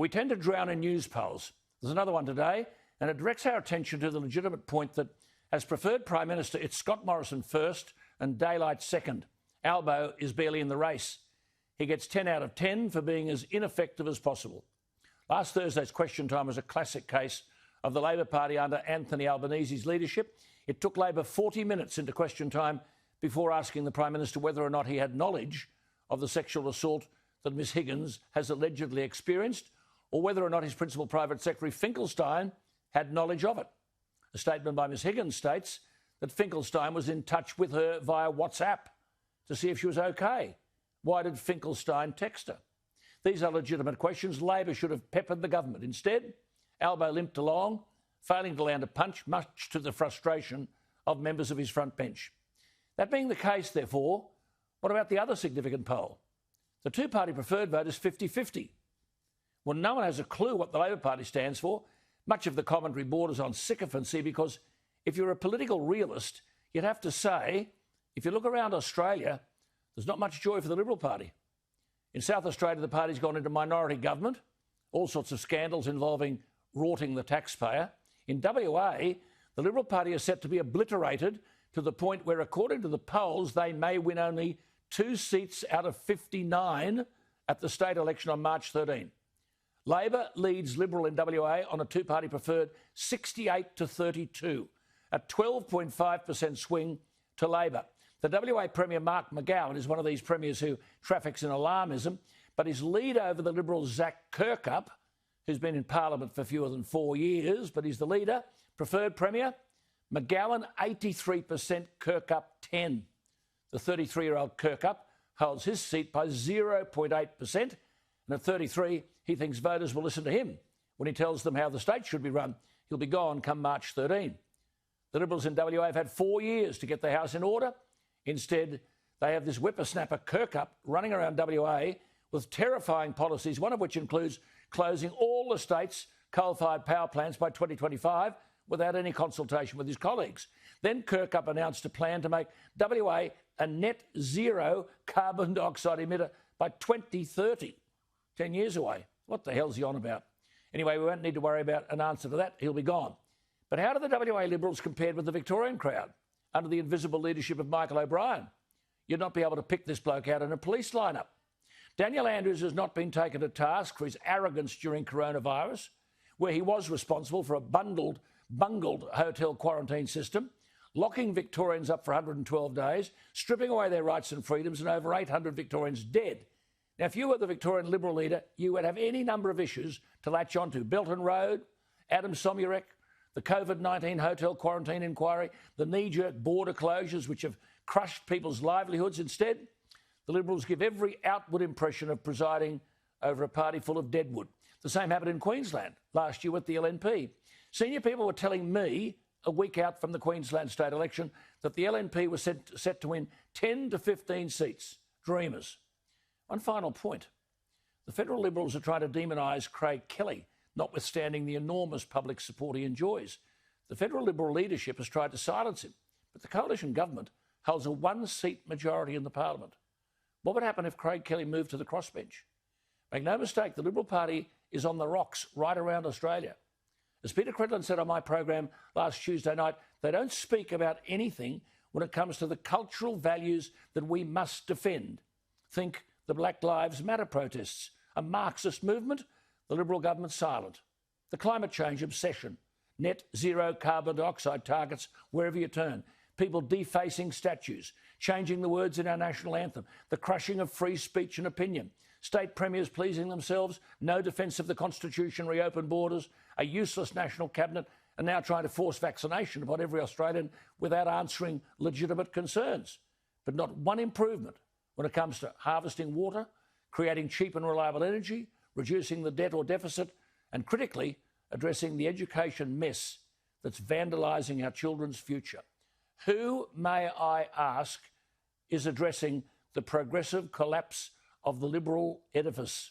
We tend to drown in news polls. There's another one today, and it directs our attention to the legitimate point that as preferred Prime Minister, it's Scott Morrison first and Daylight second. Albo is barely in the race. He gets 10 out of 10 for being as ineffective as possible. Last Thursday's question time was a classic case of the Labor Party under Anthony Albanese's leadership. It took Labor 40 minutes into question time before asking the Prime Minister whether or not he had knowledge of the sexual assault that Ms Higgins has allegedly experienced, or whether or not his principal private secretary, Finkelstein, had knowledge of it. A statement by Ms Higgins states that Finkelstein was in touch with her via WhatsApp to see if she was okay. Why did Finkelstein text her? These are legitimate questions. Labor should have peppered the government. Instead, Albo limped along, failing to land a punch, much to the frustration of members of his front bench. That being the case, therefore, what about the other significant poll? The two-party preferred vote is 50-50. Well, no one has a clue what the Labor Party stands for. Much of the commentary borders on sycophancy because if you're a political realist, you'd have to say, if you look around Australia, there's not much joy for the Liberal Party. In South Australia, the party's gone into minority government, all sorts of scandals involving rorting the taxpayer. In WA, the Liberal Party is set to be obliterated to the point where, according to the polls, they may win only 2 seats out of 59 at the state election on March 13. Labor leads Liberal in WA on a two-party preferred 68-32, a 12.5% swing to Labor. The WA Premier Mark McGowan is one of these premiers who traffics in alarmism, but his lead over the Liberal Zac Kirkup, who's been in Parliament for fewer than 4 years, but he's the leader, preferred Premier, McGowan 83%, Kirkup 10. The 33-year-old Kirkup holds his seat by 0.8%, and at 33, he thinks voters will listen to him when he tells them how the state should be run. He'll be gone come March 13. The Liberals in WA have had 4 years to get their house in order. Instead, they have this whippersnapper Kirkup running around WA with terrifying policies, one of which includes closing all the state's coal-fired power plants by 2025 without any consultation with his colleagues. Then Kirkup announced a plan to make WA a net zero carbon dioxide emitter by 2030, 10 years away. What the hell's he on about? Anyway, we won't need to worry about an answer to that. He'll be gone. But how do the WA Liberals compare with the Victorian crowd under the invisible leadership of Michael O'Brien? You'd not be able to pick this bloke out in a police lineup. Daniel Andrews has not been taken to task for his arrogance during coronavirus, where he was responsible for a bungled hotel quarantine system, locking Victorians up for 112 days, stripping away their rights and freedoms, and over 800 Victorians dead. Now, if you were the Victorian Liberal leader, you would have any number of issues to latch onto. Belton Road, Adam Somyurek, the COVID-19 hotel quarantine inquiry, the knee-jerk border closures which have crushed people's livelihoods. Instead, the Liberals give every outward impression of presiding over a party full of deadwood. The same happened in Queensland last year with the LNP. Senior people were telling me a week out from the Queensland state election that the LNP was set to win 10 to 15 seats. Dreamers. One final point. The federal Liberals are trying to demonise Craig Kelly, notwithstanding the enormous public support he enjoys. The federal Liberal leadership has tried to silence him, but the coalition government holds a 1-seat majority in the parliament. What would happen if Craig Kelly moved to the crossbench? Make no mistake, the Liberal Party is on the rocks right around Australia. As Peter Credlin said on my program last Tuesday night, they don't speak about anything when it comes to the cultural values that we must defend. Think the Black Lives Matter protests, a Marxist movement, the Liberal government silent. The climate change obsession, net zero carbon dioxide targets wherever you turn, people defacing statues, changing the words in our national anthem, the crushing of free speech and opinion, state premiers pleasing themselves, no defence of the Constitution, reopened borders, a useless national cabinet, and now trying to force vaccination upon every Australian without answering legitimate concerns. But not one improvement when it comes to harvesting water, creating cheap and reliable energy, reducing the debt or deficit, and critically addressing the education mess that's vandalising our children's future. Who, may I ask, is addressing the progressive collapse of the Liberal edifice?